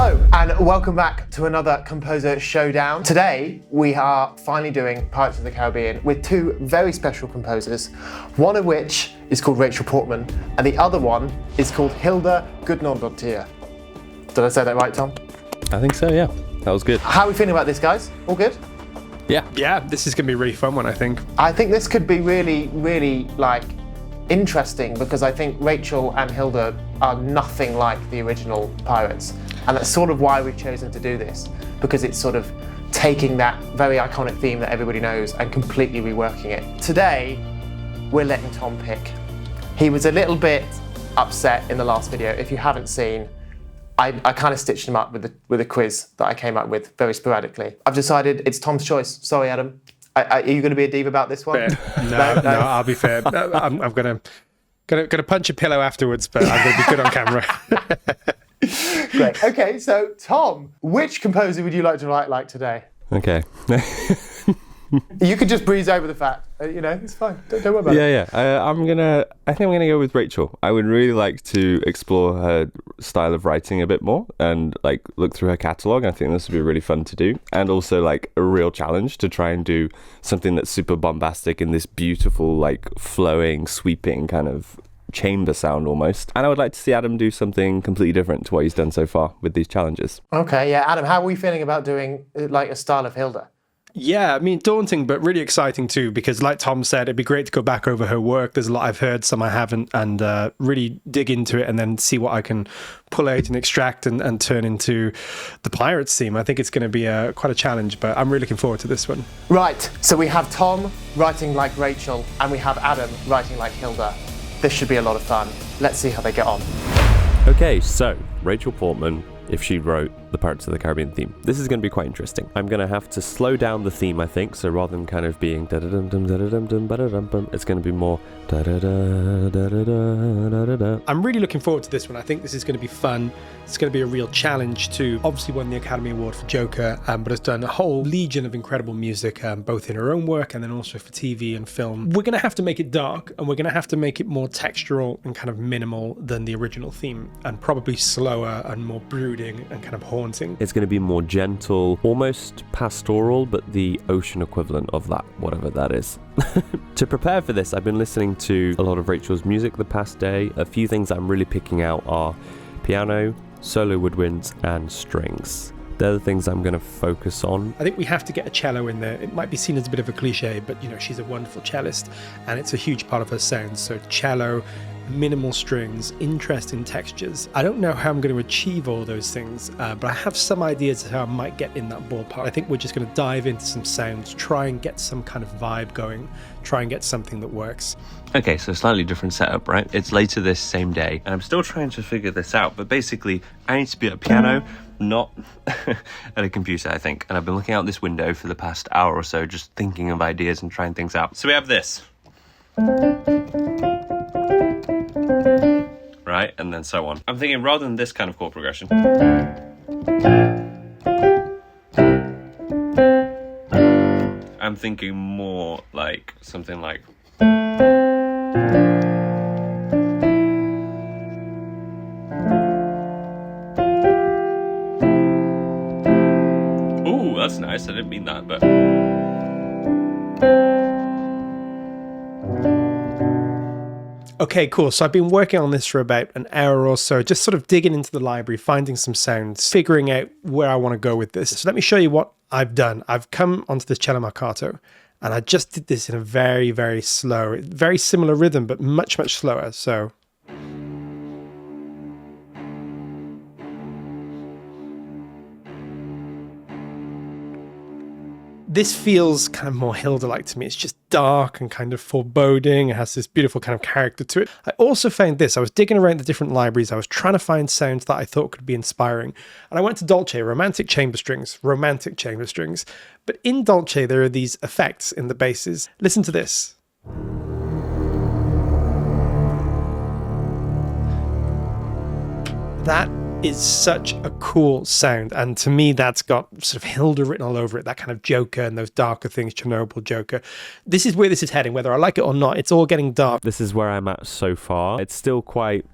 Hello and welcome back to another Composer Showdown. Today we are finally doing Pirates of the Caribbean with two very special composers, one of which is called Rachel Portman and the other one is called Hildur Guðnadóttir. Did I say that right, Tom? I think so, yeah. That was good. How are we feeling about this, guys? All good? Yeah, this is going to be a really fun one, I think. I think this could be really, really interesting because I think Rachel and Hildur are nothing like the original Pirates. And that's sort of why we've chosen to do this, because it's sort of taking that very iconic theme that everybody knows and completely reworking it. Today, we're letting Tom pick. He was a little bit upset in the last video. If you haven't seen, I kind of stitched him up with a quiz that I came up with very sporadically. I've decided it's Tom's choice. Sorry, Adam. Are you going to be a diva about this one? No, I'll be fair. I'm gonna punch a pillow afterwards, but I'm going to be good on camera. Great. Okay, so Tom, which composer would you like to write like today? Okay. You could just breeze over the fact. It's fine. Don't worry about it. Yeah. I think I'm gonna go with Rachel. I would really like to explore her style of writing a bit more and look through her catalogue. I think this would be really fun to do, and also a real challenge to try and do something that's super bombastic in this beautiful, flowing, sweeping kind of chamber sound almost. And I would like to see Adam do something completely different to what he's done so far with these challenges. Okay, yeah. Adam, how are we feeling about doing a style of Hildur? Yeah, I mean, daunting, but really exciting too, because like Tom said, it'd be great to go back over her work. There's a lot I've heard, some I haven't, and really dig into it and then see what I can pull out and extract and turn into the Pirates theme. I think it's going to be quite a challenge, but I'm really looking forward to this one. Right, so we have Tom writing like Rachel, and we have Adam writing like Hildur. This should be a lot of fun. Let's see how they get on. Okay, so Rachel Portman, if she wrote the Pirates of the Caribbean theme. This is going to be quite interesting. I'm going to have to slow down the theme, I think, so rather than kind of being da-da-dum-dum, da-da-dum-dum, ba-da-dum-bum, it's going to be more da-da-da, da-da-da, da-da-da. I'm really looking forward to this one. I think this is going to be fun. It's going to be a real challenge too. Obviously won the Academy Award for Joker, but has done a whole legion of incredible music, both in her own work and then also for TV and film. We're going to have to make it dark, and we're going to have to make it more textural and kind of minimal than the original theme, and probably slower and more brooding and kind of haunting. It's going to be more gentle, almost pastoral, but the ocean equivalent of that, whatever that is. To prepare for this, I've been listening to a lot of Rachel's music the past day. A few things I'm really picking out are piano, solo woodwinds, and strings. They're the things I'm going to focus on. I think we have to get a cello in there. It might be seen as a bit of a cliche, but she's a wonderful cellist and it's a huge part of her sound. So cello, minimal strings, interesting textures. I don't know how I'm going to achieve all those things, but I have some ideas of how I might get in that ballpark. I think we're just going to dive into some sounds, try and get some kind of vibe going, try and get something that works. Okay, so slightly different setup, right? It's later this same day, and I'm still trying to figure this out, but basically, I need to be at a piano, not at a computer, I think. And I've been looking out this window for the past hour or so, just thinking of ideas and trying things out. So we have this. Right, and then so on. I'm thinking rather than this kind of chord progression, I'm thinking more like something like... Ooh, that's nice. I didn't mean that, but... Okay, cool. So I've been working on this for about an hour or so, just sort of digging into the library, finding some sounds, figuring out where I want to go with this. So let me show you what I've done. I've come onto this cello marcato, and I just did this in a very, very slow, very similar rhythm, but much, much slower. So... this feels kind of more Hildur-like to me. It's just dark and kind of foreboding. It has this beautiful kind of character to it. I also found this. I was digging around the different libraries. I was trying to find sounds that I thought could be inspiring. And I went to Dolce, romantic chamber strings. But in Dolce, there are these effects in the basses. Listen to this. That is such a cool sound, and to me that's got sort of Hildur written all over it, that kind of Joker and those darker things, Chernobyl Joker. This is where this is heading, whether I like it or not. It's all getting dark. This is where I'm at so far. It's still quite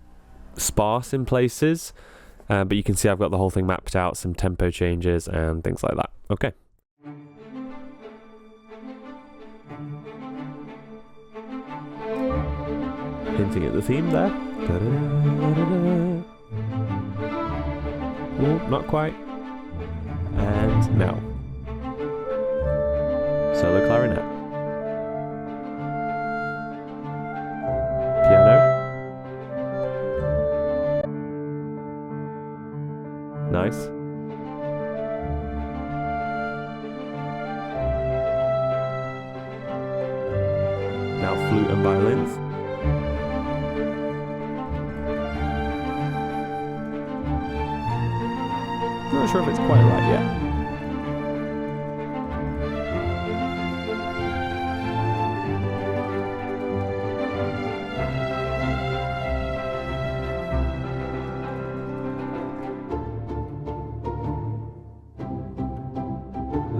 sparse in places. But you can see I've got the whole thing mapped out, some tempo changes and things like that. Okay. Hinting at the theme there. Oh, not quite. And now. Solo clarinet. Piano. Nice. Now flute and violins. Not sure if it's quite right yet.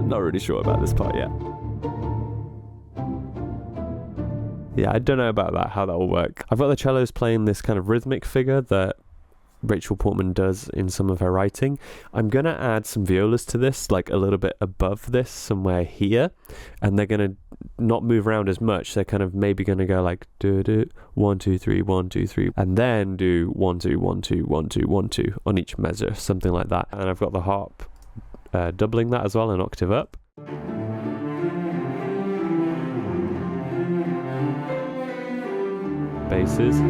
Not really sure about this part yet. Yeah, I don't know about that, how that will work. I've got the cellos playing this kind of rhythmic figure that Rachel Portman does in some of her writing. I'm going to add some violas to this, like a little bit above this, somewhere here, and they're going to not move around as much. They're kind of maybe going to go like do do 1 2 3 1 2 3, and then do 1 2 1 2 1 2 1 2 on each measure, something like that. And I've got the harp doubling that as well, an octave up. Basses.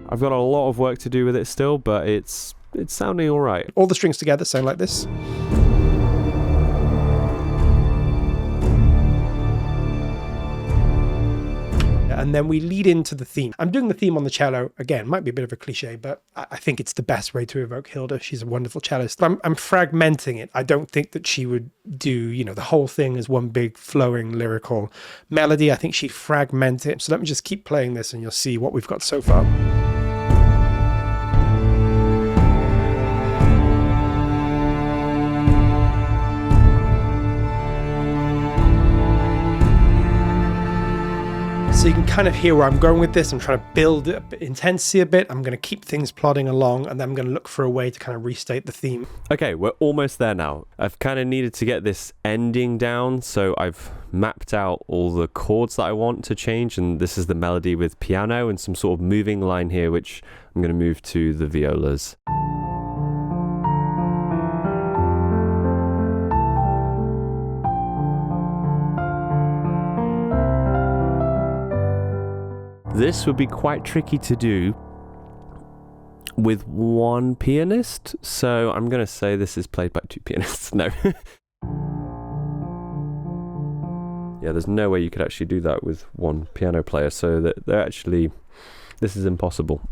I've got a lot of work to do with it still, but it's sounding all right. All the strings together sound like this. And then we lead into the theme. I'm doing the theme on the cello. Again, might be a bit of a cliche, but I think it's the best way to evoke Hildur. She's a wonderful cellist. I'm fragmenting it. I don't think that she would do, the whole thing as one big flowing lyrical melody. I think she fragments it. So let me just keep playing this and you'll see what we've got so far. So you can kind of hear where I'm going with this. I'm trying to build intensity a bit. I'm going to keep things plodding along, and then I'm going to look for a way to kind of restate the theme. Okay, we're almost there now. I've kind of needed to get this ending down, so I've mapped out all the chords that I want to change, and this is the melody with piano and some sort of moving line here, which I'm going to move to the violas. This would be quite tricky to do with one pianist, so I'm going to say this is played by two pianists. No. Yeah, there's no way you could actually do that with one piano player, so that they're actually, this is impossible.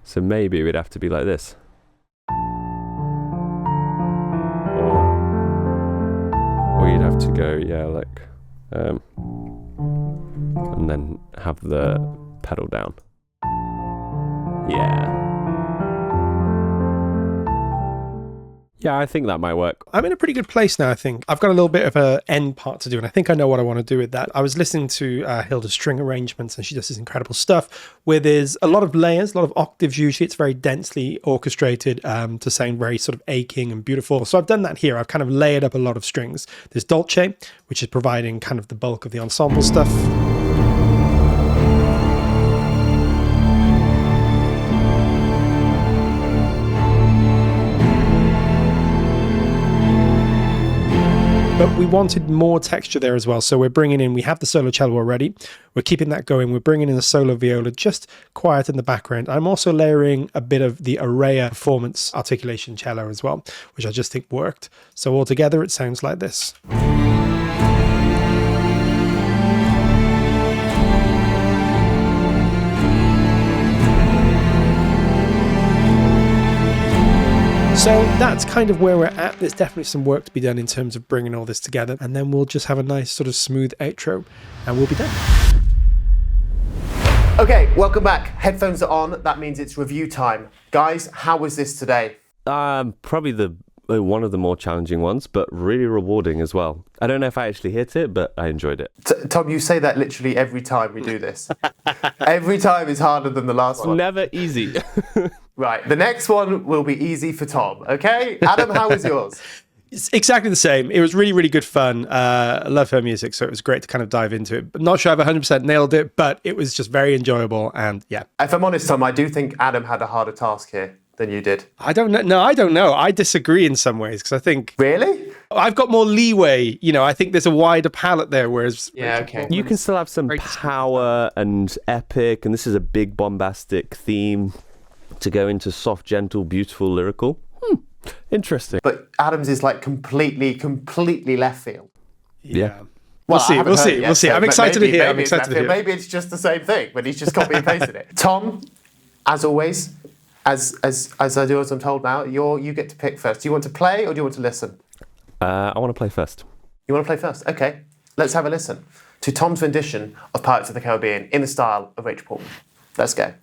So maybe it would have to be like this. Or you'd have to go, yeah, like, and then have the pedal down. Yeah, I think that might work. I'm in a pretty good place now, I think. I've got a little bit of an end part to do, and I think I know what I want to do with that. I was listening to Hildur's string arrangements, and she does this incredible stuff where there's a lot of layers, a lot of octaves usually. It's very densely orchestrated to sound very sort of aching and beautiful. So I've done that here. I've kind of layered up a lot of strings. There's Dolce, which is providing kind of the bulk of the ensemble stuff. But we wanted more texture there as well. So we're bringing in, we have the solo cello already. We're keeping that going. We're bringing in the solo viola, just quiet in the background. I'm also layering a bit of the Araya performance articulation cello as well, which I just think worked. So altogether, it sounds like this. So that's kind of where we're at. There's definitely some work to be done in terms of bringing all this together, and then we'll just have a nice sort of smooth outro and we'll be done. Okay, welcome back. Headphones are on. That means it's review time. Guys, how was this today? Probably the one of the more challenging ones, but really rewarding as well. I don't know if I actually hit it, but I enjoyed it. Tom, you say that literally every time we do this. Every time is harder than the last one. Never easy. Right, the next one will be easy for Tom, okay? Adam, how was yours? It's exactly the same. It was really, really good fun. I love her music, so it was great to kind of dive into it. I'm not sure I've 100% nailed it, but it was just very enjoyable, and yeah. If I'm honest, Tom, I do think Adam had a harder task here than you did. I don't know. No, I don't know. I disagree in some ways, because I think... Really? I've got more leeway. I think there's a wider palette there, whereas... Yeah, okay. You can still have some power and epic, and this is a big bombastic theme to go into soft, gentle, beautiful, lyrical. Interesting. But Adam's is like completely left field. Yeah. We'll see. We'll see. So I'm excited to hear. I'm excited to hear. Maybe it's just the same thing, but he's just copy and pasted it. Tom, as always, as I do as I'm told now, you get to pick first. Do you want to play or do you want to listen? I want to play first. You want to play first? Okay. Let's have a listen to Tom's rendition of Pirates of the Caribbean in the style of Rachel Portman. Let's go.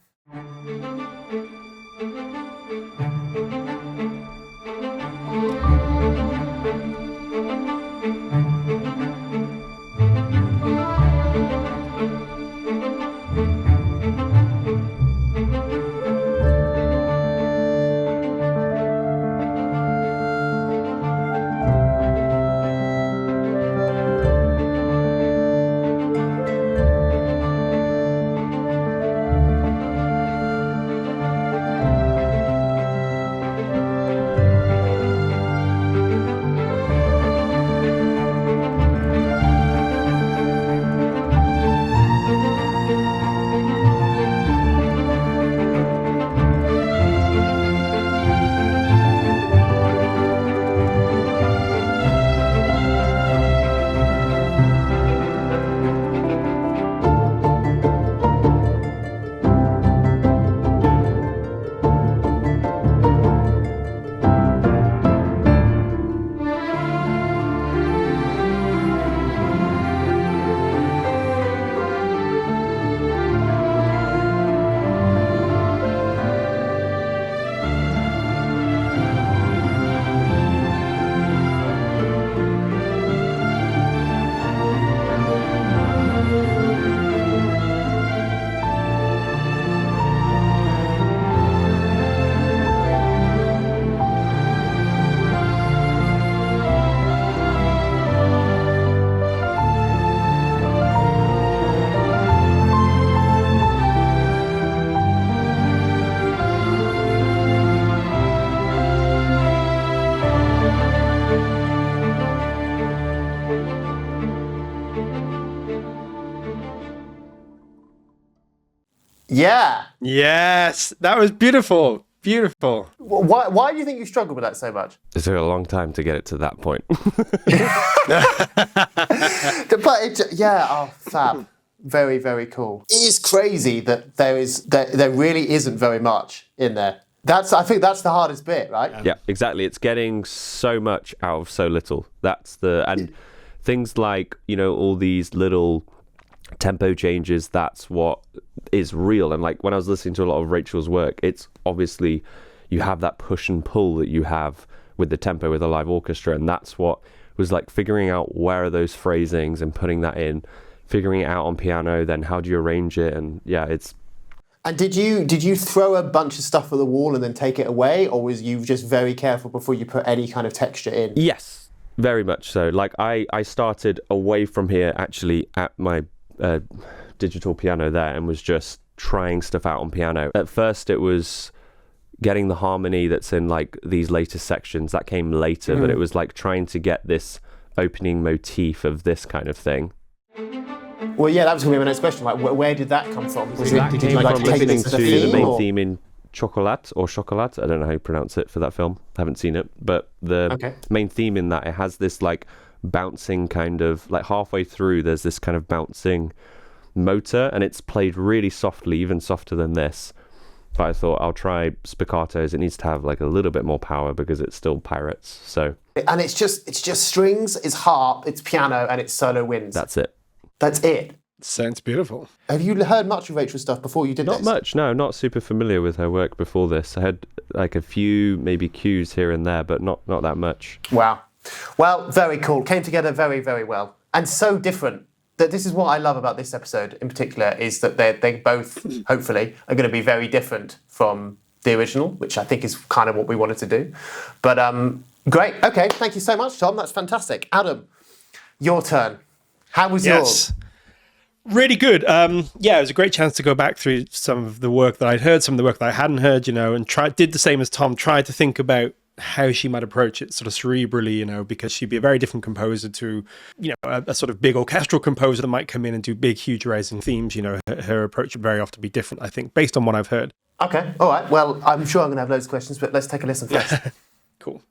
Yeah. Yes, that was beautiful. Beautiful. Why do you think you struggled with that so much? It took a long time to get it to that point. Fab. Very, very cool. It is crazy that there really isn't very much in there. I think that's the hardest bit, right? Yeah, exactly. It's getting so much out of so little. And things like, all these little tempo changes, that's what is real. And like when I was listening to a lot of Rachel's work, it's obviously you have that push and pull that you have with the tempo with a live orchestra, and that's what was like figuring out where are those phrasings and putting that in, figuring it out on piano, then how do you arrange it, and yeah, it's... And did you throw a bunch of stuff at the wall and then take it away, or was you just very careful before you put any kind of texture in? Yes, very much so. Like I started away from here actually at my digital piano there and was just trying stuff out on piano. At first it was getting the harmony that's in like these later sections that came later, but it was like trying to get this opening motif of this kind of thing. Well, yeah, that was going to be my next question. Like, where did that come from? Did you like listening to the main theme in Chocolat or Chocolat? I don't know how you pronounce it for that film. I haven't seen it, but the main theme in that, it has this like bouncing kind of, like halfway through, there's this kind of bouncing motor, and it's played really softly, even softer than this. But I thought I'll try spiccatos. It needs to have like a little bit more power because it's still Pirates. So, and it's just strings, it's harp, it's piano, and it's solo winds. that's it. That's it. Sounds beautiful. Have you heard much of Rachel's stuff before you did Not this? much, no, not super familiar with her work before this. I had like a few maybe cues here and there, but not that much. Wow. Well, very cool. Came together very, very well. And so different. That this is what I love about this episode in particular, is that they both, hopefully, are going to be very different from the original, which I think is kind of what we wanted to do. But great. Okay, thank you so much, Tom. That's fantastic. Adam, your turn. How was yours? Really good. Yeah, it was a great chance to go back through some of the work that I'd heard, some of the work that I hadn't heard, and did the same as Tom, tried to think about how she might approach it sort of cerebrally, because she'd be a very different composer to, a sort of big orchestral composer that might come in and do big, huge arrays and themes. Her approach would very often be different, I think, based on what I've heard. Okay, all right. Well, I'm sure I'm going to have loads of questions, but let's take a listen first. Cool.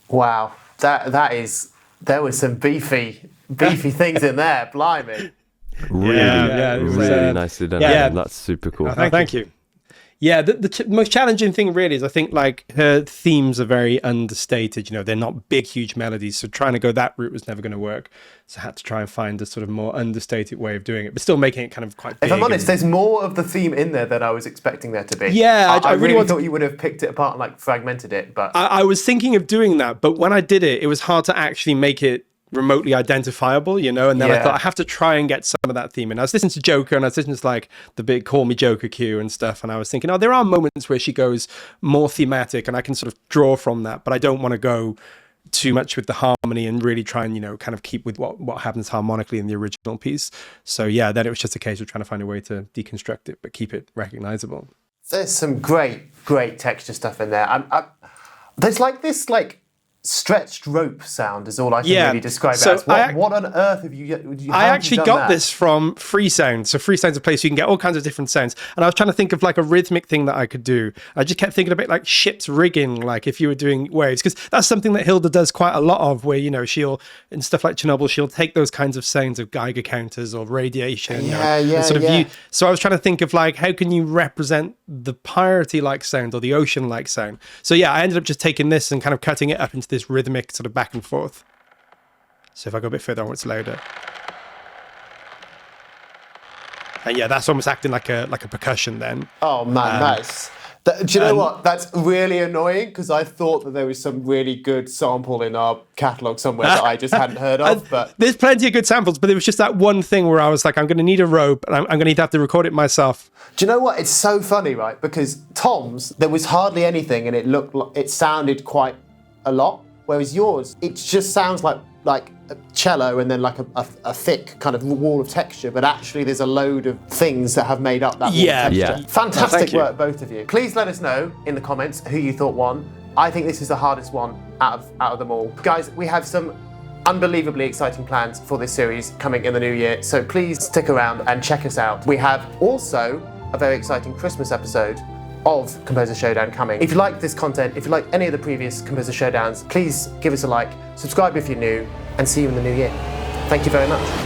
Wow, there were some beefy things in there. Blimey. Really nicely done. Yeah. That's super cool. Thank you. Yeah, the most challenging thing really is I think like her themes are very understated. They're not big, huge melodies. So trying to go that route was never going to work. So I had to try and find a sort of more understated way of doing it, but still making it kind of quite big. If I'm honest, there's more of the theme in there than I was expecting there to be. Yeah, I really thought you would have picked it apart and like fragmented it, but I was thinking of doing that, but when I did it, it was hard to actually make it remotely identifiable, and then I thought I have to try and get some of that theme in. I was listening to Joker and I was listening to like the big Call Me Joker cue and stuff, and I was thinking, there are moments where she goes more thematic and I can sort of draw from that, but I don't want to go too much with the harmony and really try and kind of keep with what happens harmonically in the original piece. So yeah, then it was just a case of trying to find a way to deconstruct it but keep it recognizable. There's some great texture stuff in there. There's like this stretched rope sound is all I can really describe it as. What on earth have you I actually got this from Freesound. So Freesound's a place you can get all kinds of different sounds. And I was trying to think of like a rhythmic thing that I could do. I just kept thinking a bit like ship's rigging, like if you were doing waves, because that's something that Hildur does quite a lot of, where, she'll, in stuff like Chernobyl, she'll take those kinds of sounds of Geiger counters or radiation. So I was trying to think of like, how can you represent the piratey-like sound or the ocean-like sound? So yeah, I ended up just taking this and kind of cutting it up into this rhythmic sort of back and forth. So if I go a bit further on, it's louder. And yeah, that's almost acting like a percussion then. Oh man, nice. Do you know what? That's really annoying because I thought that there was some really good sample in our catalogue somewhere that I just hadn't heard of. But there's plenty of good samples, but there was just that one thing where I was like, I'm going to need a rope and I'm going to need to have to record it myself. Do you know what? It's so funny, right? Because Tom's, there was hardly anything and it sounded quite a lot, whereas yours, it just sounds like a cello and then like a thick kind of wall of texture, but actually there's a load of things that have made up that wall of texture. Yeah. Fantastic Thank you. work, both of you. Please let us know in the comments who you thought won. I think this is the hardest one out of them all. Guys, we have some unbelievably exciting plans for this series coming in the new year, so please stick around and check us out. We have also a very exciting Christmas episode of Composer Showdown coming. If you like this content, if you like any of the previous Composer Showdowns, please give us a like, subscribe if you're new, and see you in the new year. Thank you very much.